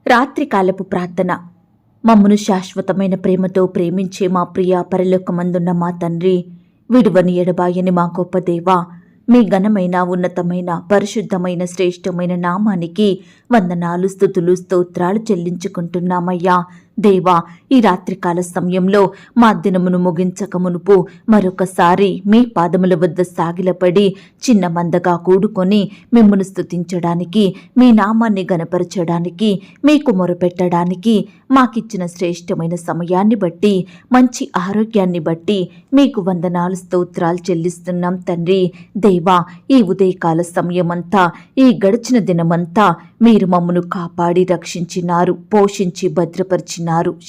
రాత్రికాలపు ప్రార్థన. మమ్మును శాశ్వతమైన ప్రేమతో ప్రేమించే మా ప్రియ పరలోకమందున్న మా తండ్రి, విడువని ఎడబాయని మా గొప్ప దేవా, మీ ఘనమైన ఉన్నతమైన పరిశుద్ధమైన శ్రేష్టమైన నామానికి వందనాలు స్తుతులు స్తోత్రాలు చెల్లించుకుంటున్నామయ్యా. దేవా, ఈ రాత్రికాల సమయంలో మా దినమును ముగించక మునుపు మరొకసారి మీ పాదముల వద్ద సాగిలపడి చిన్న మందగా కూడుకొని మిమ్మును స్తుతించడానికి, మీ నామాన్ని గణపరచడానికి, మీకు మొరపెట్టడానికి మాకిచ్చిన శ్రేష్టమైన సమయాన్ని బట్టి, మంచి ఆరోగ్యాన్ని బట్టి మీకు వందనాలు స్తోత్రాలు చెల్లిస్తున్నాం తండ్రి. దేవా, ఈ ఉదయకాల సమయమంతా, ఈ గడిచిన దినమంతా మీరు మమ్మను కాపాడి రక్షించినారు, పోషించి భద్రపరిచినారు.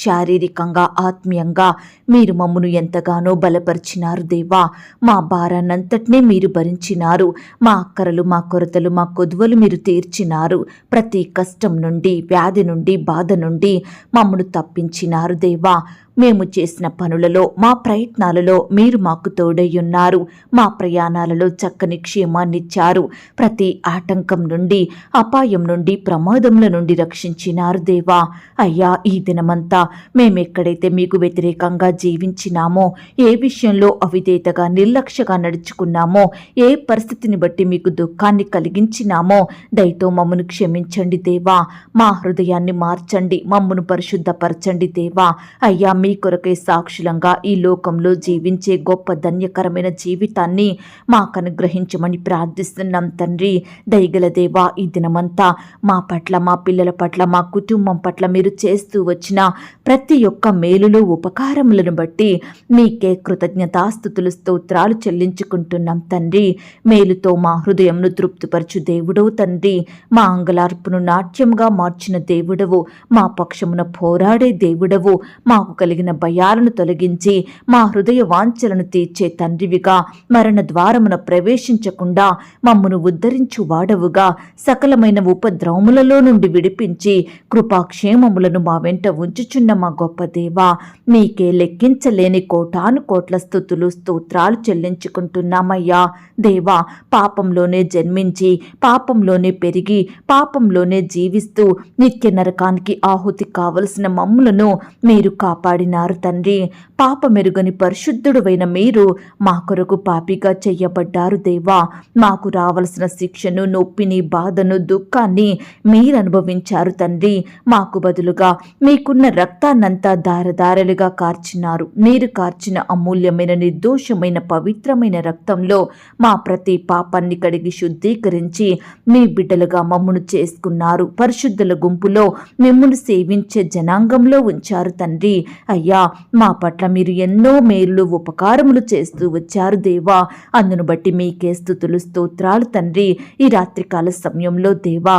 శారీరకంగా ఆత్మీయంగా మీరు మమ్మను ఎంతగానో బలపరిచినారు దేవా. మా భారాన్నంతటినీ మీరు భరించినారు. మా అక్కరలు, మా కొరతలు, మా కొదువలు మీరు తీర్చినారు. ప్రతి కష్టం నుండి, వ్యాధి నుండి, బాధ నుండి మమ్మను తప్పించినారు దేవా. మేము చేసిన పనులలో, మా ప్రయత్నాలలో మీరు మాకు తోడయ్యున్నారు. మా ప్రయాణాలలో చక్కని క్షేమాన్నిచ్చారు. ప్రతి ఆటంకం నుండి, అపాయం నుండి, ప్రమాదముల నుండి రక్షించినారు దేవా. అయ్యా, ఈ దినమంతా మేమెక్కడైతే మీకు వ్యతిరేకంగా జీవించినామో, ఏ విషయంలో అవిధేయతగా నిర్లక్ష్యగా నడుచుకున్నామో, ఏ పరిస్థితిని బట్టి మీకు దుఃఖాన్ని కలిగించినామో దయతో మమ్మను క్షమించండి దేవా. మా హృదయాన్ని మార్చండి, మమ్మను పరిశుద్ధపరచండి దేవా. అయ్యా, మీ కొరకే సాక్షులంగా ఈ లోకంలో జీవించే గొప్ప ధన్యకరమైన జీవితాన్ని మాకు అనుగ్రహించమని ప్రార్థిస్తున్నాం తండ్రి. దయగల దేవా, ఈ దినమంతా మా పట్ల, మా పిల్లల పట్ల, మా కుటుంబం పట్ల మీరు చేస్తూ వచ్చిన ప్రతి ఒక్క మేలులు, ఉపకారములను బట్టి మీకే కృతజ్ఞతాస్తుతులు స్తోత్రాలు చెల్లించుకుంటున్నాం తండ్రి. మేలుతో మా హృదయంను తృప్తిపరచు దేవుడవు తండ్రి. మా అంగలార్పును నాట్యంగా మార్చిన దేవుడవు, మా పక్షమున పోరాడే దేవుడవు, మాకు కలిగిన భయాలను తొలగించి మా హృదయ వాంఛలను తీర్చే తండ్రివిగా, మరణ ద్వారమున ప్రవేశించకుండా మమ్మను ఉద్ధరించు వాడవుగా, సకలమైన ఉపద్రవములలో నుండి విడిపించి కృపాక్షేమములను మా వెంట ఉంచుచున్న మా గొప్ప దేవా, మీకే లెక్కించలేని కోటాను కోట్ల స్తుతులు స్తోత్రాలు చెల్లించుకుంటున్నామయ్యా. దేవా, పాపంలోనే జన్మించి, పాపంలోనే పెరిగి, పాపంలోనే జీవిస్తూ నిత్య నరకానికి ఆహుతి కావలసిన మమ్ములను మీరు కాపాడినారు తండ్రి. పాపమెరుగని పరిశుద్ధుడువైన మీరు మా కొరకు పాపిగా చెయ్యబడ్డారు దేవా. మాకు రావలసిన శిక్షను, నొప్పిని, బాధను, దుఃఖాన్ని మీరు అనుభవించారు తండ్రి. మాకు బదులుగా మీకున్న రక్తాన్నంతా దారదారలుగా కార్చినారు. మీరు కార్చిన అమూల్యమైన, నిర్దోషమైన, పవిత్రమైన రక్తంలో మా ప్రతి పాపాన్ని కడిగి శుద్ధీకరించి మీ బిడ్డలుగా మమ్మును చేసుకున్నారు. పరిశుద్ధుల గుంపులో మిమ్మును సేవించే జనాంగంలో ఉంచారు తండ్రి. అయ్యా, మా పట్ల మీరు ఎన్నో మేలు, ఉపకారములు చేస్తూ వచ్చారు దేవా. అందును బట్టి మీకే స్తుతులు స్తోత్రాలు తండ్రి. ఈ రాత్రికాల సమయంలో దేవా,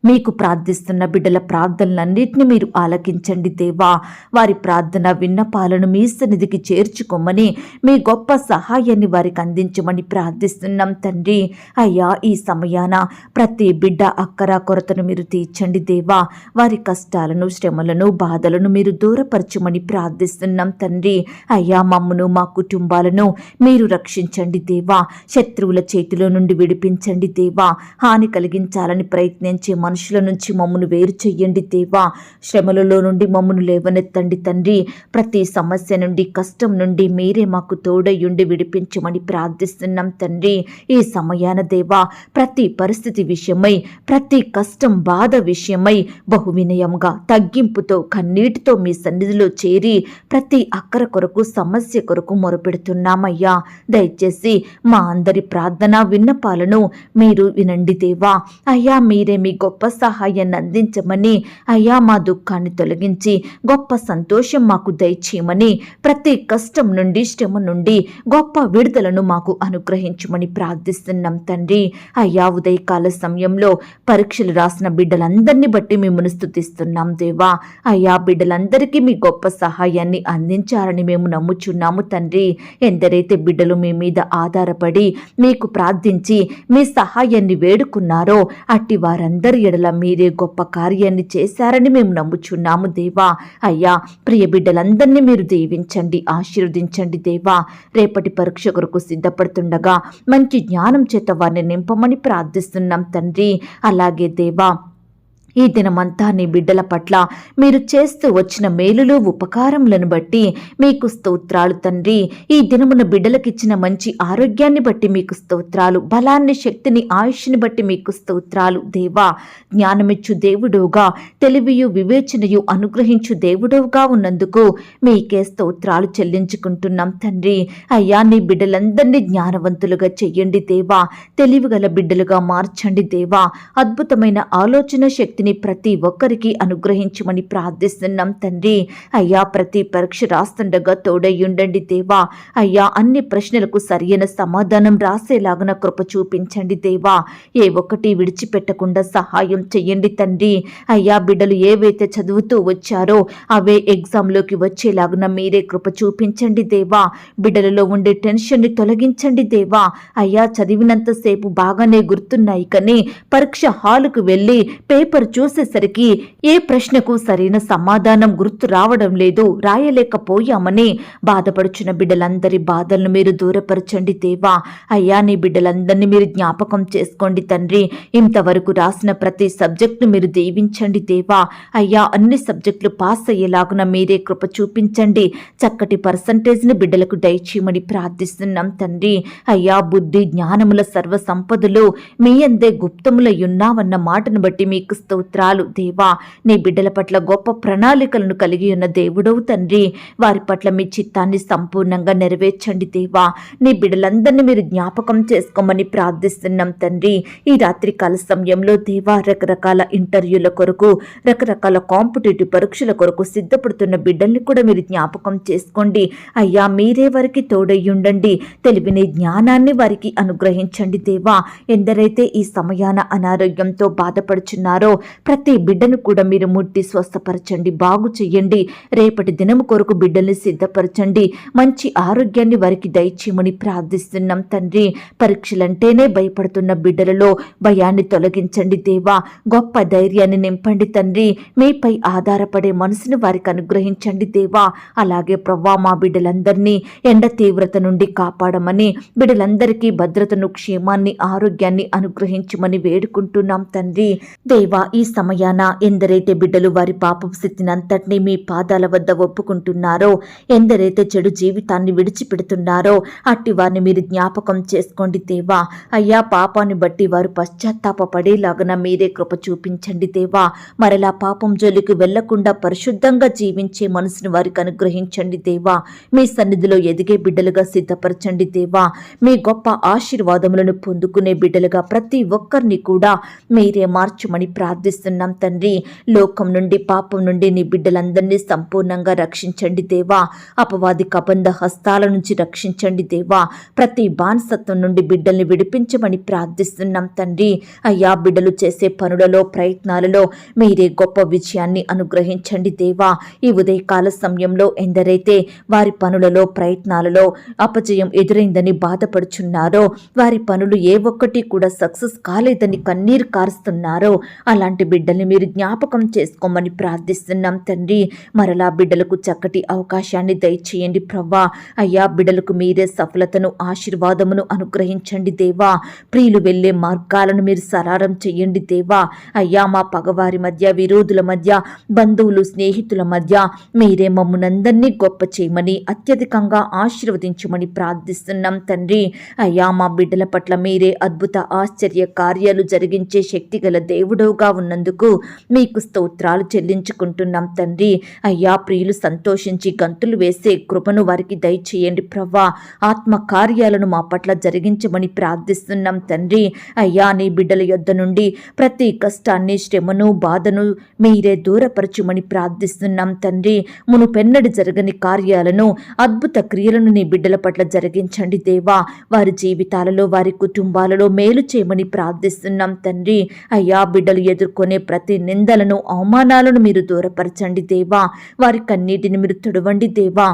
మీకు ప్రార్థిస్తున్న బిడ్డల ప్రార్థనలన్నింటినీ మీరు ఆలకించండి దేవా. వారి ప్రార్థన విన్నపాలను మీ సన్నిధికి చేర్చుకోమని, మీ గొప్ప సహాయాన్ని వారికి అందించమని ప్రార్థిస్తున్నాం తండ్రి. అయ్యా, ఈ సమయాన ప్రతి బిడ్డ అక్కర కొరతను మీరు తీర్చండి దేవా. వారి కష్టాలను, శ్రమలను, బాధలను మీరు దూరపరచమని ప్రార్థిస్తున్నాం తండ్రి. అయ్యా, మమ్మను, మా కుటుంబాలను మీరు రక్షించండి దేవా. శత్రువుల చేతిలో నుండి విడిపించండి దేవా. హాని కలిగించాలని ప్రయత్నించే మనుషుల నుంచి మమ్మను వేరు చెయ్యండి దేవా. శ్రమలలో నుండి మమ్మను లేవనెత్తండి తండ్రి. ప్రతి సమస్య నుండి, కష్టం నుండి మీరే మాకు తోడయ్యుండి విడిపించమని ప్రార్థిస్తున్నాం తండ్రి. ఈ సమయాన దేవా, ప్రతి పరిస్థితి విషయమై, ప్రతి కష్టం, బాధ విషయమై బహు వినయంగా, తగ్గింపుతో, కన్నీటితో మీ సన్నిధిలో చేరి ప్రతి అక్కర కొరకు, సమస్య కొరకు మొరపెడుతున్నామయ్యా. దయచేసి మా అందరి ప్రార్థన విన్నపాలను మీరు వినండి దేవా. అయ్యా, మీరే మీ గొప్ప సహాయాన్ని అందించమని, అయ్యా, మా దుఃఖాన్ని తొలగించి గొప్ప సంతోషం మాకు దయచేయమని, ప్రతి కష్టం నుండి, శ్రమ నుండి గొప్ప విడుదలను మాకు అనుగ్రహించమని ప్రార్థిస్తున్నాం తండ్రి. అయ్యా, ఉదయకాల సమయంలో పరీక్షలు రాసిన బిడ్డలందరినీ బట్టి మిమ్మల్ని స్తుతిస్తున్నాం దేవా. అయ్యా, బిడ్డలందరికీ మీ గొప్ప సహాయాన్ని అందించారని మేము నమ్ముచున్నాము తండ్రి. ఎందరైతే బిడ్డలు మీ మీద ఆధారపడి మీకు ప్రార్థించి మీ సహాయాన్ని వేడుకున్నారో అట్టి వారందరి ఎడల మీరే గొప్ప కార్యాన్ని చేశారని మేము నమ్ముచున్నాము దేవా. అయ్యా, ప్రియ బిడ్డలందరినీ మీరు దీవించండి, ఆశీర్వదించండి దేవా. రేపటి పరీక్ష కొరకు సిద్ధపడుతుండగా మంచి జ్ఞానం చేత వారిని నింపమని ప్రార్థిస్తున్నాం తండ్రి. అలాగే దేవా, ఈ దినమంతా నీ బిడ్డల పట్ల మీరు చేస్తూ వచ్చిన మేలులు ఉపకారములను బట్టి మీకు స్తోత్రాలు తండ్రి. ఈ దినమున బిడ్డలకిచ్చిన మంచి ఆరోగ్యాన్ని బట్టి మీకు స్తోత్రాలు, బలాన్ని, శక్తిని, ఆయుష్ని బట్టి మీకు స్తోత్రాలు దేవా. జ్ఞానమిచ్చు దేవుడుగా, తెలివియు వివేచనయు అనుగ్రహించు దేవుడుగా ఉన్నందుకు మీకే స్తోత్రాలు చెల్లించుకుంటున్నాం తండ్రి. అయ్యా, నీ బిడ్డలందరినీ జ్ఞానవంతులుగా చెయ్యండి దేవా, తెలివిగల బిడ్డలుగా మార్చండి దేవా. అద్భుతమైన ఆలోచన శక్తి ప్రతి ఒక్కరికి అనుగ్రహించమని ప్రార్థిస్తున్నాం తండ్రి. అయ్యా, ప్రతి పరీక్ష రాస్తుండగా తోడయ్యుండండి దేవా. అయ్యా, అన్ని ప్రశ్నలకు సరైన సమాధానం రాసేలాగున కృప చూపించండి దేవా. ఏ ఒక్కటి విడిచిపెట్టకుండా సహాయం చెయ్యండి తండ్రి. అయ్యా, బిడ్డలు ఏవైతే చదువుతూ వచ్చారో అవే ఎగ్జామ్లోకి వచ్చేలాగున మీరే కృప చూపించండి దేవా. బిడ్డలలో ఉండే టెన్షన్ని తొలగించండి దేవా. అయ్యా, చదివినంతసేపు బాగానే గుర్తున్నాయి కానీ పరీక్ష హాలుకు వెళ్ళి పేపర్ చూసేసరికి ఏ ప్రశ్నకు సరైన సమాధానం గుర్తు రావడం లేదు, రాయలేకపోయామని బాధపడుచున్న బిడ్డలందరి బాధలను మీరు దూరపరచండి దేవా. అయ్యా, నీ బిడ్డలందరినీ మీరు జ్ఞాపకం చేసుకోండి తండ్రి. ఇంతవరకు రాసిన ప్రతి సబ్జెక్టును మీరు దీవించండి దేవా. అయ్యా, అన్ని సబ్జెక్టులు పాస్ అయ్యేలాగున మీరే కృప చూపించండి. చక్కటి పర్సంటేజ్ని బిడ్డలకు దయచేయమని ప్రార్థిస్తున్నాం తండ్రి. అయ్యా, బుద్ధి జ్ఞానముల సర్వ సంపదలు మీ అందే గుప్తములయ్యున్నావన్న మాటను బట్టి మీకు స్తోత్రాలు దేవా. నీ బిడ్డల పట్ల గొప్ప ప్రణాళికలను కలిగి ఉన్న దేవుడవు తండ్రి. వారి పట్ల మీ చిత్తాన్ని సంపూర్ణంగా నెరవేర్చండి దేవా. నీ బిడ్డలందరినీ మీరు జ్ఞాపకం చేసుకోమని ప్రార్థిస్తున్నాం తండ్రి. ఈ రాత్రికాల సమయంలో దేవా, రకరకాల ఇంటర్వ్యూల కొరకు, రకరకాల కాంపిటేటివ్ పరీక్షల కొరకు సిద్ధపడుతున్న బిడ్డల్ని కూడా మీరు జ్ఞాపకం చేసుకోండి. అయ్యా, మీరే వారికి తోడయ్యుండండి. తెలివిని, జ్ఞానాన్ని వారికి అనుగ్రహించండి దేవా. ఎందరైతే ఈ సమయాన అనారోగ్యంతో బాధపడుచున్నారో ప్రతి బిడ్డను కూడా మీరు ముట్టి స్వస్థపరచండి, బాగు చెయ్యండి. రేపటి దినము కొరకు బిడ్డల్ని సిద్ధపరచండి. మంచి ఆరోగ్యాన్ని వారికి దయచేయమని ప్రార్థిస్తున్నాం తండ్రి. పరీక్షలంటేనే భయపడుతున్న బిడ్డలలో భయాన్ని తొలగించండి దేవా. గొప్ప ధైర్యాన్ని నింపండి తండ్రి. మీపై ఆధారపడే మనసును వారికి అనుగ్రహించండి దేవా. అలాగే ప్రవ్వా, మా బిడ్డలందరినీ ఎండ తీవ్రత నుండి కాపాడమని, బిడ్డలందరికీ భద్రతను, క్షేమాన్ని, ఆరోగ్యాన్ని అనుగ్రహించమని వేడుకుంటున్నాం తండ్రి. దేవా, ఈ సమయాన ఎందరైతే బిడ్డలు వారి పాపపు స్థితినంతటినీ మీ పాదాల వద్ద ఒప్పుకుంటున్నారో, ఎందరైతే చెడు జీవితాన్ని విడిచిపెడుతున్నారో అట్టి వారిని మీరు జ్ఞాపకం చేసుకోండి దేవా. అయ్యా, పాపాన్ని బట్టి వారు పశ్చాత్తాపపడేలాగన మీరే కృప చూపించండి దేవా. మరలా పాపం జోలికి వెళ్లకుండా పరిశుద్ధంగా జీవించే మనసును వారికి అనుగ్రహించండి దేవా. మీ సన్నిధిలో ఎదిగే బిడ్డలుగా సిద్ధపరచండి దేవా. మీ గొప్ప ఆశీర్వాదములను పొందుకునే బిడ్డలుగా ప్రతి ఒక్కరిని కూడా మీరే మార్చమని ప్రార్థిస్తున్నాం తండ్రి. లోకం నుండి, పాపం నుండి నీ బిడ్డలందరినీ సంపూర్ణంగా రక్షించండి దేవా. అపవాది కబంధ హస్తాల నుంచి రక్షించండి దేవా. ప్రతి బానిసత్వం నుండి బిడ్డల్ని విడిపించమని ప్రార్థిస్తున్నాం తండ్రి. అయ్యా, బిడ్డలు చేసే పనులలో, ప్రయత్నాలలో మీరే గొప్ప విజయాన్ని అనుగ్రహించండి దేవా. ఈ ఉదయకాల సమయంలో ఎందరైతే వారి పనులలో, ప్రయత్నాలలో అపజయం ఎదురైందని బాధపడుచున్నారో, వారి పనులు ఏ ఒక్కటి కూడా సక్సెస్ కాలేదని కన్నీరు కారుస్తున్నారో అలాంటి బిడ్డల్ని మీరు జ్ఞాపకం చేసుకోమని ప్రార్థిస్తున్నాం తండ్రి. మరలా బిడ్డలకు చక్కటి అవకాశాన్ని దయచేయండి ప్రవ్వా. అయ్యా, బిడ్డలకు మీరే సఫలతను, ఆశీర్వాదమును అనుగ్రహించండి దేవా. ప్రియులు వెళ్లే మార్గాలను మీరు సరారం చెయ్యండి దేవా. అయ్యా, మా పగవారి మధ్య, విరోధుల మధ్య, బంధువులు, స్నేహితుల మధ్య మీరే మమ్మునందరినీ గొప్ప చేయమని, అత్యధికంగా ఆశీర్వదించమని ప్రార్థిస్తున్నాం తండ్రి. అయ్యా, మా బిడ్డల పట్ల మీరే అద్భుత ఆశ్చర్య కార్యాలు జరిగించే శక్తిగల దేవుడుగా ఉన్నందుకు మీకు స్తోత్రాలు చెల్లించుకుంటున్నాం తండ్రి. అయ్యా, ప్రియులు సంతోషించి గంతులు వేసే కృపను వారికి దయచేయండి ప్రవ్వా. ఆత్మ కార్యాలను మా పట్ల జరిగించమని ప్రార్థిస్తున్నాం తండ్రి. అయ్యా, నీ బిడ్డల యొద్ద నుండి ప్రతి కష్టాన్ని, శ్రమను, బాధను మీరే దూరపరచుమని ప్రార్థిస్తున్నాం తండ్రి. మునుపెన్నడు జరగని కార్యాలను, అద్భుత క్రియలను నీ బిడ్డల పట్ల జరిగించండి దేవా. వారి జీవితాలలో, వారి కుటుంబాలలో మేలు చేయమని ప్రార్థిస్తున్నాం తండ్రి. అయ్యా, బిడ్డలు ఎదుర్కొనే ప్రతి నిందలను, అవమానాలను మీరు దూరపరచండి దేవా. వారి కన్నీటిని మీరు తుడవండి దేవా.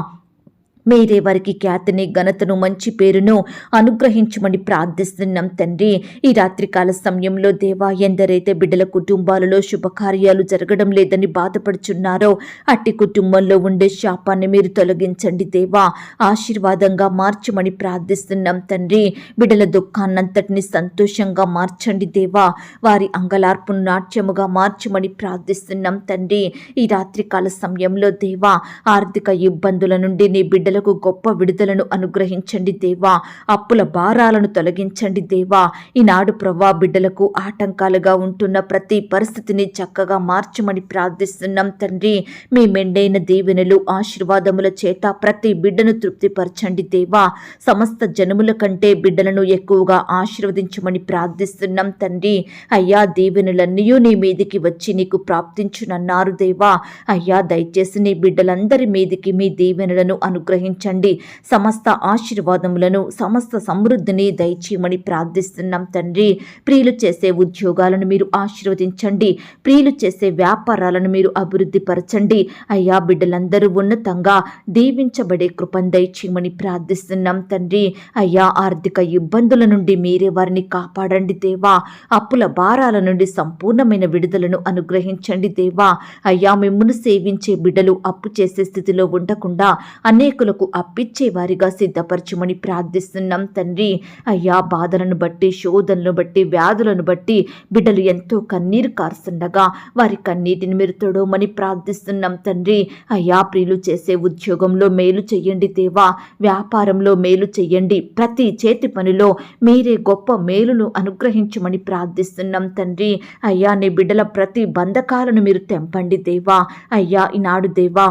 మీరే వారికి ఖ్యాతిని, ఘనతను, మంచి పేరును అనుగ్రహించమని ప్రార్థిస్తున్నాం తండ్రి. ఈ రాత్రికాల సమయంలో దేవా, ఎందరైతే బిడ్డల కుటుంబాలలో శుభకార్యాలు జరగడం లేదని బాధపడుచున్నారో అట్టి కుటుంబంలో ఉండే శాపాన్ని మీరు తొలగించండి దేవా. ఆశీర్వాదంగా మార్చమని ప్రార్థిస్తున్నాం తండ్రి. బిడ్డల దుఃఖాన్నంతటిని సంతోషంగా మార్చండి దేవా. వారి అంగలార్పును నాట్యముగా మార్చమని ప్రార్థిస్తున్నాం తండ్రి. ఈ రాత్రికాల సమయంలో దేవా, ఆర్థిక ఇబ్బందుల నుండి నీ బిడ్డలకు గొప్ప విడుదలను అనుగ్రహించండి దేవా. అప్పుల భారాలను తొలగించండి దేవా. ఈనాడు ప్రవ్వా, బిడ్డలకు ఆటంకాలుగా ఉంటున్న ప్రతి పరిస్థితిని చక్కగా మార్చమని ప్రార్థిస్తున్నాం తండ్రి. మీ మెండైన దీవెనలు, ఆశీర్వాదముల చేత ప్రతి బిడ్డను తృప్తిపరచండి దేవా. సమస్త జనముల కంటే బిడ్డలను ఎక్కువగా ఆశీర్వదించమని ప్రార్థిస్తున్నాం తండ్రి. అయ్యా, దీవెనలన్నీ నీ మీదికి వచ్చి నీకు ప్రాప్తించునన్నారు దేవా. అయ్యా, దయచేసి నీ బిడ్డలందరి మీదికి మీ దీవెనలను అనుగ్రహించండి. సమస్త ఆశీర్వాదములను, సమస్త సమృద్ధిని దయచేయమని ప్రార్థిస్తున్నాం తండ్రి. ప్రియులు చేసే ఉద్యోగాలను మీరు ఆశీర్వదించండి. ప్రియులు చేసే వ్యాపారాలను మీరు అభివృద్ధి పరచండి. అయ్యా, బిడ్డలందరూ ఉన్నతంగా దీవించబడే కృపను దయచేయమని ప్రార్థిస్తున్నాం తండ్రి. అయ్యా, ఆర్థిక ఇబ్బందుల నుండి మీరే వారిని కాపాడండి దేవా. అప్పుల భారాల నుండి సంపూర్ణమైన విడుదలను అనుగ్రహించండి దేవా. అయ్యా, మిమ్మును సేవించే బిడ్డలు అప్పు చేసే స్థితిలో ఉండకుండా అనేకులకు అప్పిచ్చే వారిగా సిద్ధపరచమని ప్రార్థిస్తున్నాం తండ్రి. అయ్యా, బాధలను బట్టి, శోధనలను బట్టి, వ్యాధులను బట్టి బిడ్డలు ఎంతో కన్నీరు కారుస్తుండగా వారి కన్నీటిని మీరు తొడవమని ప్రార్థిస్తున్నాం తండ్రి. అయ్యా, ప్రియులు చేసే ఉద్యోగంలో మేలు చెయ్యండి దేవా. వ్యాపారంలో మేలు చెయ్యండి. ప్రతి చేతి పనిలో మీరే గొప్ప మేలును అనుగ్రహించమని ప్రార్థిస్తున్నాం తండ్రి. అయ్యా, నీ బిడ్డల ప్రతి బంధకాలను మీరు తెంపండి దేవా. అయ్యా, ఈనాడు దేవా,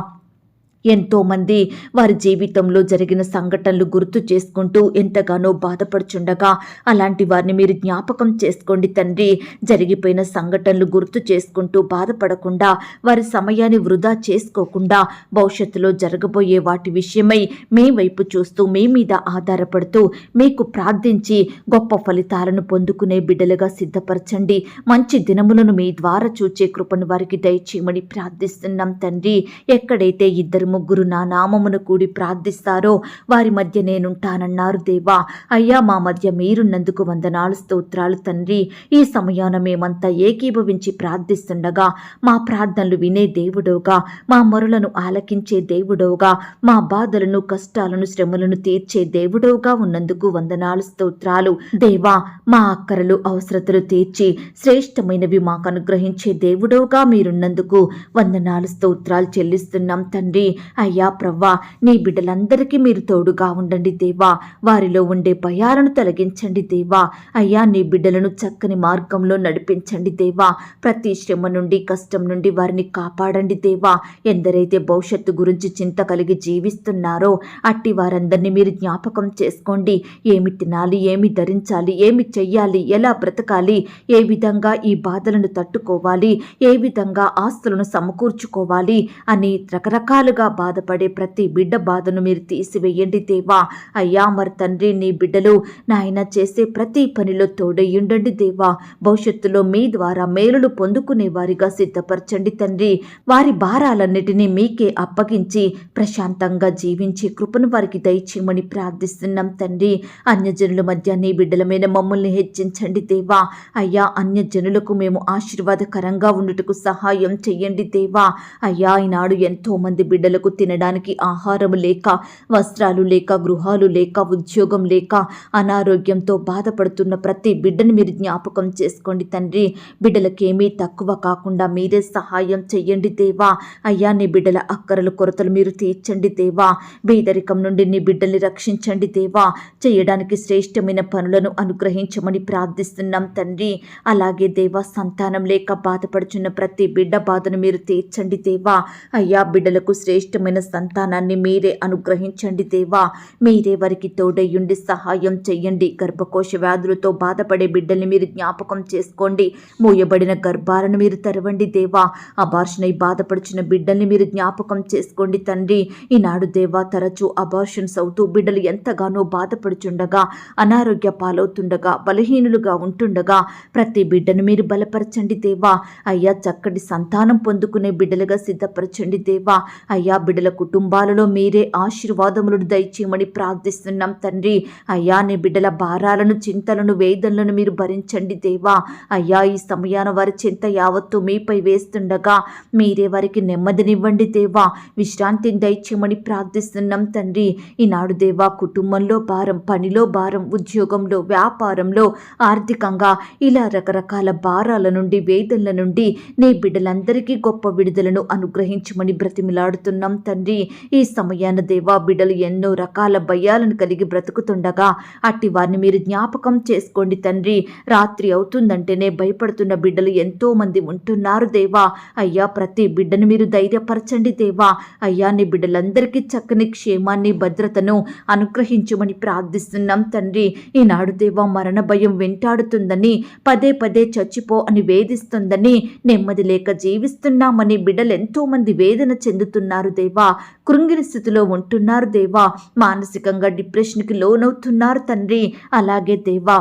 ఎంతోమంది వారి జీవితంలో జరిగిన సంఘటనలు గుర్తు చేసుకుంటూ ఎంతగానో బాధపడుచుండగా అలాంటి వారిని మీరు జ్ఞాపకం చేసుకోండి తండ్రి. జరిగిపోయిన సంఘటనలు గుర్తు చేసుకుంటూ బాధపడకుండా, వారి సమయాన్ని వృధా చేసుకోకుండా, భవిష్యత్తులో జరగబోయే వాటి విషయమై మీ వైపు చూస్తూ, మీ మీద ఆధారపడుతూ, మీకు ప్రార్థించి గొప్ప ఫలితాలను పొందుకునే బిడ్డలుగా సిద్ధపరచండి. మంచి దినములను మీ ద్వారా చూచే కృపను వారికి దయచేయమని ప్రార్థిస్తున్నాం తండ్రి. ఎక్కడైతే ఇద్దరు ముగ్గురు నా నామమును కూడి ప్రార్థిస్తారో వారి మధ్య నేనుంటానన్నారు దేవా. అయ్యా, మా మధ్య మీరున్నందుకు వందనాలు, స్తోత్రాలు తండ్రి. ఈ సమయాన మేమంతా ఏకీభవించి ప్రార్థిస్తుండగా మా ప్రార్థనలు వినే దేవుడోగా, మా మొరలను ఆలకించే దేవుడోగా, మా బాధలను, కష్టాలను, శ్రమలను తీర్చే దేవుడోగా ఉన్నందుకు వందనాలు, స్తోత్రాలు దేవా. మా అక్కరలు, అవసరతలు తీర్చి శ్రేష్టమైనవి మాకు అనుగ్రహించే దేవుడోగా మీరున్నందుకు వందనాలు, స్తోత్రాలు చెల్లిస్తున్నాం తండ్రి. అయ్యా ప్రవ్వా, నీ బిడ్డలందరికీ మీరు తోడుగా ఉండండి దేవా. వారిలో ఉండే భయాలను తొలగించండి దేవా. అయ్యా, నీ బిడ్డలను చక్కని మార్గంలో నడిపించండి దేవా. ప్రతి శ్రమ నుండి, కష్టం నుండి వారిని కాపాడండి దేవా. ఎందరైతే భవిష్యత్తు గురించి చింత కలిగి జీవిస్తున్నారో అట్టి వారందరినీ మీరు జ్ఞాపకం చేసుకోండి. ఏమి తినాలి, ఏమి ధరించాలి, ఏమి చెయ్యాలి, ఎలా బ్రతకాలి, ఏ విధంగా ఈ బాధలను తట్టుకోవాలి, ఏ విధంగా ఆస్తులను సమకూర్చుకోవాలి అని రకరకాలుగా బాధపడే ప్రతి బిడ్డ బాధను మీరు తీసివేయండి దేవా. అయ్యా, మరి తండ్రి, నీ బిడ్డలు నాయన చేసే ప్రతి పనిలో తోడయ్యుండండి దేవా. భవిష్యత్తులో మీ ద్వారా మేలులు పొందుకునే వారిగా సిద్ధపరచండి తండ్రి. వారి భారాలన్నిటినీ మీకే అప్పగించి ప్రశాంతంగా జీవించే కృపను వారికి దయచేయమని ప్రార్థిస్తున్నాం తండ్రి. అన్యజనుల మధ్య నీ బిడ్డల మీద మమ్మల్ని హెచ్చించండి దేవా. అయ్యా, అన్యజనులకు మేము ఆశీర్వాదకరంగా ఉండుటకు సహాయం చెయ్యండి దేవా. అయ్యా, ఈనాడు ఎంతో మంది బిడ్డలకు తినడానికి ఆహారం లేక, వస్త్రాలు లేక, గృహాలు లేక, ఉద్యోగం లేక, అనారోగ్యంతో బాధపడుతున్న ప్రతి బిడ్డను మీరు జ్ఞాపకం చేసుకోండి తండ్రి. బిడ్డలకేమీ తక్కువ కాకుండా మీరే సహాయం చెయ్యండి దేవా. అయ్యా, నీ బిడ్డల అక్కరలు, కొరతలు మీరు తీర్చండి దేవా. బీదరికం నుండి నీ బిడ్డల్ని రక్షించండి దేవా. చేయడానికి శ్రేష్టమైన పనులను అనుగ్రహించమని ప్రార్థిస్తున్నాం తండ్రి. అలాగే దేవా, సంతానం లేక బాధపడుచున్న ప్రతి బిడ్డ బాధను మీరు తీర్చండి దేవా. అయ్యా, బిడ్డలకు శ్రేష్టమైన సంతానాన్ని మీరే అనుగ్రహించండి దేవా. మీరే వారికి తోడయ్యుండి సహాయం చెయ్యండి. గర్భకోశ వ్యాధులతో బాధపడే బిడ్డల్ని మీరు జ్ఞాపకం చేసుకోండి. మూయబడిన గర్భాలను మీరు తెరవండి దేవా. అబార్షనై బాధపడుచున్న బిడ్డల్ని మీరు జ్ఞాపకం చేసుకోండి తండ్రి. ఈనాడు దేవా, తరచూ అబార్షన్స్ అవుతూ బిడ్డలు ఎంతగానో బాధపడుచుండగా, అనారోగ్య పాలవుతుండగా, బలహీనులుగా ఉంటుండగా ప్రతి బిడ్డను మీరు బలపరచండి దేవా. అయ్యా, చక్కటి సంతానం పొందుకునే బిడ్డలుగా సిద్ధపరచండి దేవా. అయ్యా, బిడ్డల కుటుంబాలలో మీరే ఆశీర్వాదములను దయచేయమని ప్రార్థిస్తున్నాం తండ్రి. అయ్యా నీ బిడ్డల భారాలను, చింతలను, వేదనలను మీరు భరించండి దేవా. అయ్యా ఈ సమయాన వారి చింత యావత్తు మీపై వేస్తుండగా మీరే వారికి నెమ్మదినివ్వండి దేవా. విశ్రాంతిని దయచేయమని ప్రార్థిస్తున్నాం తండ్రి. ఈనాడు దేవా కుటుంబంలో భారం, పనిలో భారం, ఉద్యోగంలో, వ్యాపారంలో, ఆర్థికంగా ఇలా రకరకాల భారాల నుండి, వేదనల నుండి నీ బిడ్డలందరికీ గొప్ప విడుదలను అనుగ్రహించమని బ్రతిమిలాడుతున్నాం తండ్రి. ఈ సమయాన దేవా బిడ్డలు ఎన్నో రకాల భయాలను కలిగి బ్రతుకుతుండగా అట్టి వారిని మీరు జ్ఞాపకం చేసుకోండి తండ్రి. రాత్రి అవుతుందంటేనే భయపడుతున్న బిడ్డలు ఎంతో మంది ఉంటున్నారు దేవా. అయ్యా ప్రతి బిడ్డను మీరు ధైర్యపరచండి దేవా. అయ్యా నీ బిడ్డలందరికీ చక్కని క్షేమాన్ని, భద్రతను అనుగ్రహించమని ప్రార్థిస్తున్నాం తండ్రి. ఈనాడు దేవా మరణ భయం వెంటాడుతుందని, పదే పదే చచ్చిపో అని వేధిస్తుందని, నెమ్మది లేక జీవిస్తున్నామని బిడ్డలు ఎంతో మంది వేదన చెందుతున్నారు దేవా. కృంగిన స్థితిలో ఉంటున్నారు దేవా. మానసికంగా డిప్రెషన్కి లోనవుతున్నారు తండ్రి. అలాగే దేవా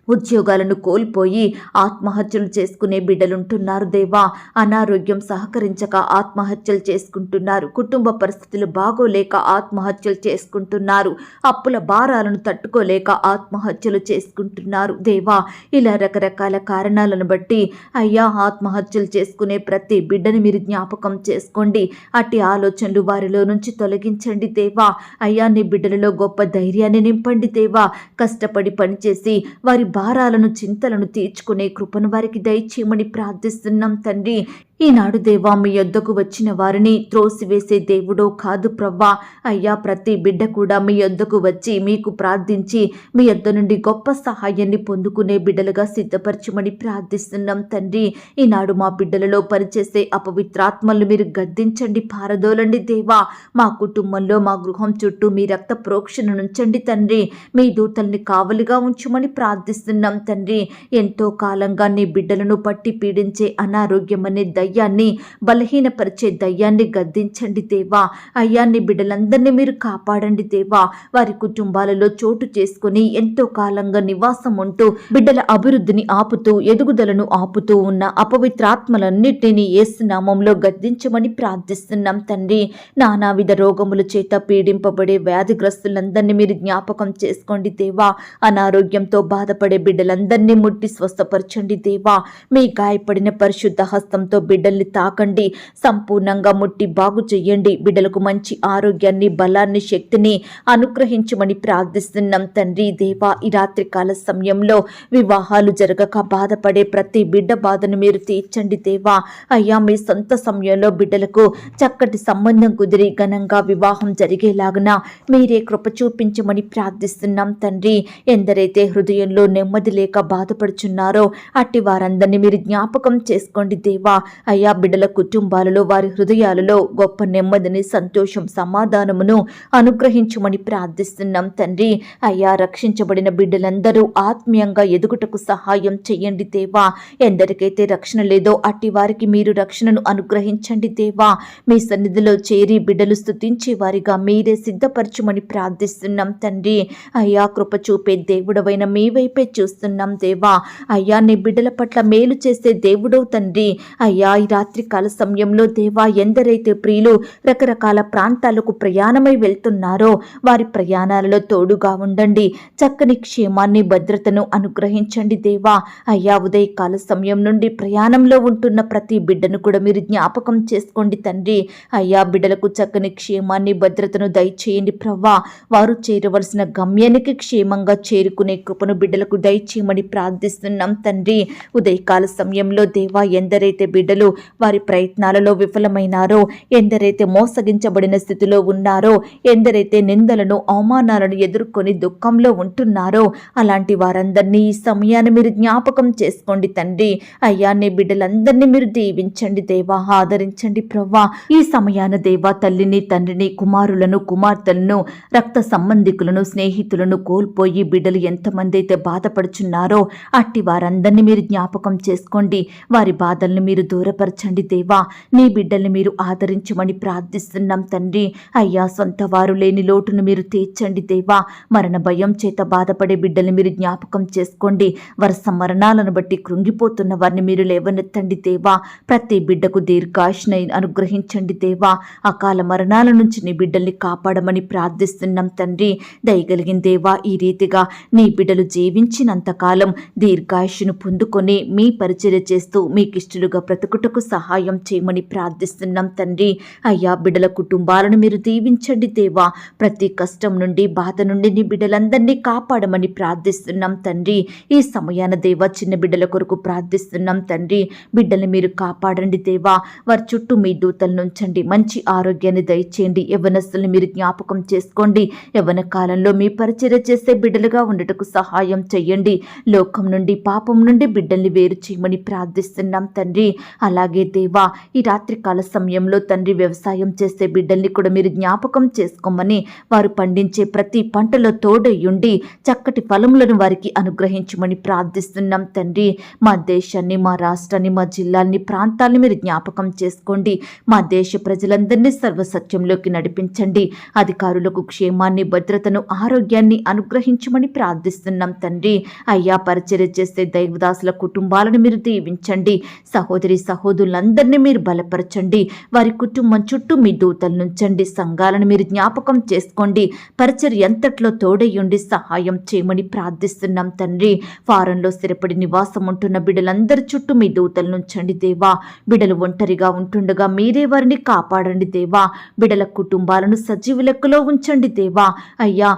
ఉద్యోగాలను కోల్పోయి ఆత్మహత్యలు చేసుకునే బిడ్డలుంటున్నారు దేవా. అనారోగ్యం సహకరించక ఆత్మహత్యలు చేసుకుంటున్నారు. కుటుంబ పరిస్థితులు బాగోలేక ఆత్మహత్యలు చేసుకుంటున్నారు. అప్పుల భారాలను తట్టుకోలేక ఆత్మహత్యలు చేసుకుంటున్నారు దేవా. ఇలా రకరకాల కారణాలను బట్టి అయ్యా ఆత్మహత్యలు చేసుకునే ప్రతి బిడ్డని మీరు జ్ఞాపకం చేసుకోండి. అట్టి ఆలోచనలు వారిలో నుంచి తొలగించండి దేవా. అయ్యా నీ బిడ్డలలో గొప్ప ధైర్యాన్ని నింపండి దేవా. కష్టపడి పనిచేసి వారి భారాలను, చింతలను తీర్చుకునే కృపను వారికి దయచేయమని ప్రార్థిస్తున్నాం తండ్రి. ఈనాడు దేవా మీ యొద్దకు వచ్చిన వారిని త్రోసివేసే దేవుడో కాదు ప్రవ్వా. అయ్యా ప్రతి బిడ్డ కూడా మీ యొద్దకు వచ్చి మీకు ప్రార్థించి మీ యొద్ద నుండి గొప్ప సహాయాన్ని పొందుకునే బిడ్డలుగా సిద్ధపరచమని ప్రార్థిస్తున్నాం తండ్రి. ఈనాడు మా బిడ్డలలో పనిచేసే అపవిత్రాత్మలు మీరు గద్దించండి, పారదోలండి దేవా. మా కుటుంబంలో, మా గృహం చుట్టూ మీ రక్త ప్రోక్షణ నుంచండి తండ్రి. మీ దూతల్ని కావలిగా ఉంచమని ప్రార్థిస్తున్నాం తండ్రి. ఎంతో కాలంగా నీ బిడ్డలను పట్టి పీడించే అనారోగ్యం అనే దయ్యాన్ని, బలహీనపరిచే దయ్యాన్ని గద్దించండి దేవా. అయ్యా నీ బిడ్డలందరినీ మీరు కాపాడండి దేవా. వారి కుటుంబాలలో చోటు చేసుకుని ఎంతో కాలంగా నివాసం ఉంటూ బిడ్డల అభివృద్ధిని ఆపుతూ, ఎదుగుదలను ఆపుతూ ఉన్న అపవిత్రాత్మలన్నిటినీ యేసు నామములో గద్దించమని ప్రార్థిస్తున్నాం తండ్రి. నానావిధ రోగముల చేత పీడింపబడే వ్యాధిగ్రస్తులందరినీ మీరు జ్ఞాపకం చేసుకోండి దేవా. అనారోగ్యంతో బాధపడే బిడ్డలందరినీ ముట్టి స్వస్థపరచండి దేవా. మీ గాయపడిన పరిశుద్ధ హస్తంతో బిడ్డల్ని తాకండి, సంపూర్ణంగా ముట్టి బాగు చెయ్యండి. బిడ్డలకు మంచి ఆరోగ్యాన్ని, బలాన్ని, శక్తిని అనుగ్రహించమని ప్రార్థిస్తున్నాం తండ్రి దేవా. ఈ రాత్రి కాల సమయంలో వివాహాలు జరగక బాధపడే ప్రతి బిడ్డ బాధను మీరు తీర్చండి దేవా. అయ్యా మీ సొంత సమయంలో బిడ్డలకు చక్కటి సంబంధం కుదిరి ఘనంగా వివాహం జరిగేలాగున మీరే కృప చూపించమని ప్రార్థిస్తున్నాం తండ్రి. ఎందరైతే హృదయంలో నెమ్మది లేక బాధపడుచున్నారో అట్టి వారందరినీ మీరు జ్ఞాపకం చేసుకోండి దేవా. అయ్యా బిడ్డల కుటుంబాలలో, వారి హృదయాలలో గొప్ప నెమ్మదిని, సంతోషం, సమాధానమును అనుగ్రహించమని ప్రార్థిస్తున్నాం తండ్రి. అయ్యా రక్షించబడిన బిడ్డలందరూ ఆత్మీయంగా ఎదుగుటకు సహాయం చేయండి దేవా. ఎందరికైతే రక్షణ లేదో అట్టి వారికి మీరు రక్షణను అనుగ్రహించండి దేవా. మీ సన్నిధిలో చేరి బిడ్డలు స్తుతించే వారిగా మీరే సిద్ధపరచమని ప్రార్థిస్తున్నాం తండ్రి. అయ్యా కృప చూపే దేవుడవైన మీ వైపే చూస్తున్నాం దేవా. అయ్యా నీ బిడ్డల పట్ల మేలు చేసే దేవుడవు తండ్రి. అయ్యా ఈ రాత్రి కాల సమయంలో దేవా ఎందరైతే ప్రియులు రకరకాల ప్రాంతాలకు ప్రయాణమై వెళ్తున్నారో వారి ప్రయాణాలలో తోడుగా ఉండండి. చక్కని క్షేమాన్ని, భద్రతను అనుగ్రహించండి దేవా. అయ్యా ఉదయకాల సమయం నుండి ప్రయాణంలో ఉంటున్న ప్రతి బిడ్డను కూడా మీరు జ్ఞాపకం చేసుకోండి తండ్రి. అయ్యా బిడ్డలకు చక్కని క్షేమాన్ని, భద్రతను దయచేయండి ప్రవ్వా. వారు చేరవలసిన గమ్యానికి క్షేమంగా చేరుకునే కృపను బిడ్డలకు దయచేయమని ప్రార్థిస్తున్నాం తండ్రి. ఉదయకాల సమయంలో దేవా ఎందరైతే బిడ్డలు వారి ప్రయత్నాలలో విఫలమైనారో, ఎందరైతే మోసగించబడిన స్థితిలో ఉన్నారో, ఎందరైతే నిందలను, అవమానాలను ఎదుర్కొని దుఃఖంలో ఉంటున్నారో అలాంటి వారందరినీ ఈ సమయాన్ని మీరు జ్ఞాపకం చేసుకోండి తండ్రి. అయ్యా నీ బిడ్డలందరినీ మీరు దీవించండి దేవా, ఆదరించండి ప్రవ్వా. ఈ సమయాన దేవా తల్లిని, తండ్రిని, కుమారులను, కుమార్తెలను, రక్త సంబంధికులను, స్నేహితులను కోల్పోయి బిడ్డలు ఎంతమంది అయితే బాధపడుచున్నారో అట్టి వారందరినీ మీరు జ్ఞాపకం చేసుకోండి. వారి బాధలను మీరు దూరం దూరపరచండి దేవా. నీ బిడ్డల్ని మీరు ఆదరించమని ప్రార్థిస్తున్నాం తండ్రి. అయ్యా, సొంత వారు లేని లోటును మీరు తీర్చండి దేవా. మరణ భయం చేత బాధపడే బిడ్డల్ని మీరు జ్ఞాపకం చేసుకోండి. వరుస మరణాలను బట్టి కృంగిపోతున్న వారిని మీరు లేవనెత్తండి దేవా. ప్రతి బిడ్డకు దీర్ఘాయుష్ని అనుగ్రహించండి దేవా. అకాల మరణాల నుంచి నీ బిడ్డల్ని కాపాడమని ప్రార్థిస్తున్నాం తండ్రి. దయగలిగిన దేవా, ఈ రీతిగా నీ బిడ్డలు జీవించినంతకాలం దీర్ఘాయుష్ను పొందుకొని మీ పరిచర్య చేస్తూ మీకిష్టలుగా బ్రతుకుటకు సహాయం చేయమని ప్రార్థిస్తున్నాం తండ్రి. అయ్యా, బిడ్డల కుటుంబాలను మీరు దీవించండి దేవా. ప్రతి కష్టం నుండి, బాధ నుండి నీ బిడ్డలందరినీ కాపాడమని ప్రార్థిస్తున్నాం తండ్రి. ఈ సమయాన దేవా, చిన్న బిడ్డల కొరకు ప్రార్థిస్తున్నాం తండ్రి. బిడ్డల్ని మీరు కాపాడండి దేవా. వారి చుట్టూ మీ దూతలను ఉంచండి. మంచి ఆరోగ్యాన్ని దయచేయండి. యవ్వనస్తుల్ని మీరు జ్ఞాపకం చేసుకోండి. యవ్వన కాలంలో మీ పరిచర్య చేసే బిడ్డలుగా ఉండటకు సహాయం చెయ్యండి. లోకం నుండి, పాపం నుండి బిడ్డల్ని వేరు చేయమని ప్రార్థిస్తున్నాం తండ్రి. అలాగే దేవా, ఈ రాత్రికాల సమయంలో తండ్రి వ్యవసాయం చేసే బిడ్డల్ని కూడా మీరు జ్ఞాపకం చేసుకోమని, వారు పండించే ప్రతి పంటలో తోడయ్యుండి చక్కటి ఫలములను వారికి అనుగ్రహించమని ప్రార్థిస్తున్నాం తండ్రి. మా దేశాన్ని, మా రాష్ట్రాన్ని, మా జిల్లాల్ని, ప్రాంతాల్ని మీరు జ్ఞాపకం చేసుకోండి. మా దేశ ప్రజలందరినీ సర్వసత్యంలోకి నడిపించండి. అధికారులకు క్షేమాన్ని, భద్రతను, ఆరోగ్యాన్ని అనుగ్రహించమని ప్రార్థిస్తున్నాం తండ్రి. అయ్యా, పరిచర్య చేసే దైవదాసుల కుటుంబాలను మీరు దీవించండి. సహోదరి సహోదరులందరినీ మీరు బలపరచండి. వారి కుటుంబం చుట్టూ మీ దూతలను ఉంచండి. సంఘాలను మీరు జ్ఞాపకం చేసుకోండి. పరిచర్య ఎంతట్లో తోడయ్యుండి సహాయం చేయమని ప్రార్థిస్తున్నాం తండ్రి. ఫారంలో స్థిరపడి నివాసం ఉంటున్న బిడ్డలందరి చుట్టూ మీ దూతలను ఉంచండి దేవా. బిడ్డలు ఒంటరిగా ఉంటుండగా మీరే వారిని కాపాడండి దేవా. బిడ్డల కుటుంబాలను సజీవ లెక్కలో ఉంచండి దేవా. అయ్యా,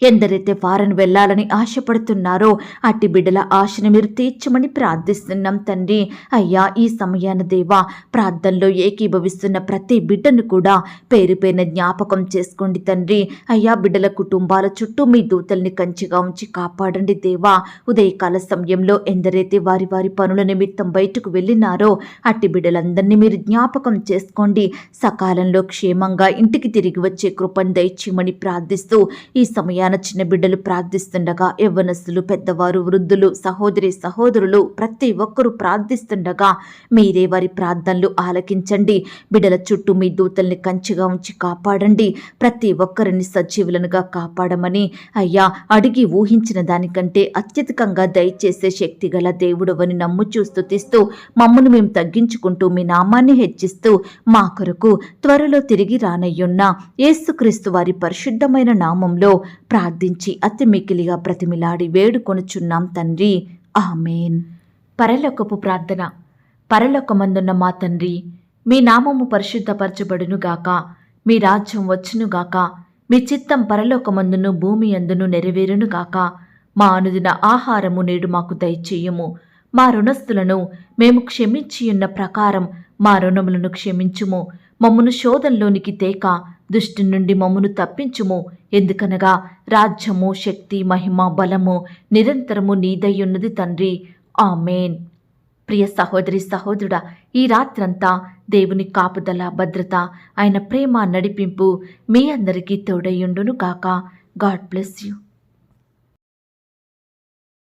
ఎందరైతే వారిని వెళ్ళాలని ఆశపడుతున్నారో అట్టి బిడ్డల ఆశను మీరు తీర్చమని ప్రార్థిస్తున్నాం తండ్రి. అయ్యా, ఈ సమయాన దేవా, ప్రార్థనలో ఏకీభవిస్తున్న ప్రతి బిడ్డను కూడా పేరు పేరున జ్ఞాపకం చేసుకోండి తండ్రి. అయ్యా, బిడ్డల కుటుంబాల చుట్టూ మీ దూతల్ని కంచిగా ఉంచి కాపాడండి దేవా. ఉదయకాల సమయంలో ఎందరైతే వారి వారి పనుల నిమిత్తం బయటకు వెళ్ళినారో అట్టి బిడ్డలందరినీ మీరు జ్ఞాపకం చేసుకోండి. సకాలంలో క్షేమంగా ఇంటికి తిరిగి వచ్చే కృపను దయచేయమని ప్రార్థిస్తూ ఈ సమయాన చిన్న బిడ్డలు ప్రార్థిస్తుండగా, యవ్వనస్తులు, పెద్దవారు, వృద్ధులు, సహోదరి సహోదరులు ప్రతి ఒక్కరూ ప్రార్థిస్తుండగా మీరే వారి ప్రార్థనలు ఆలకించండి. బిడ్డల చుట్టూ మీ దూతల్ని కంచిగా ఉంచి కాపాడండి. ప్రతి ఒక్కరిని సజీవులనుగా కాపాడమని అయ్యా, అడిగి ఊహించిన దానికంటే అత్యధికంగా దయచేసే శక్తి గల దేవుడవని నమ్ముచూ స్తుతిస్తూ మమ్మను మేము తగ్గించుకుంటూ మీ నామాన్ని హెచ్చిస్తూ మా కొరకు త్వరలో తిరిగి రానయ్యున్న యేసుక్రీస్తు వారి పరిశుద్ధమైన నామంలో ప్రార్థించి అతి మికిలిగా ప్రతిమిలాడి వేడుకొనుచున్నాం తండ్రి. ఆమేన్. పరలోకపు ప్రార్థన. పరలోకమందున్న మా తండ్రి, మీ నామము పరిశుద్ధపరచబడునుగాక. మీ రాజ్యం వచ్చునుగాక. మీ చిత్తం పరలోకమందును భూమి అందును నెరవేరునుగాక. మా అనుదిన ఆహారము నేడు మాకు దయచేయుము. మా రుణస్థులను మేము క్షమించియున్న ప్రకారం మా రుణములను క్షమించుము. మమ్మను శోధంలోనికి తేక దుష్టు నుండి మమ్మను తప్పించుము. ఎందుకనగా రాజ్యము, శక్తి, మహిమ, బలము నిరంతరము నీదయ్యున్నది తండ్రి. ఆమేన్. ప్రియ సహోదరి సహోదరుడా, ఈ రాత్రంతా దేవుని కాపుదల, భద్రత, ఆయన ప్రేమ, నడిపింపు మీ అందరికీ తోడయ్యుండును గాక. God bless you.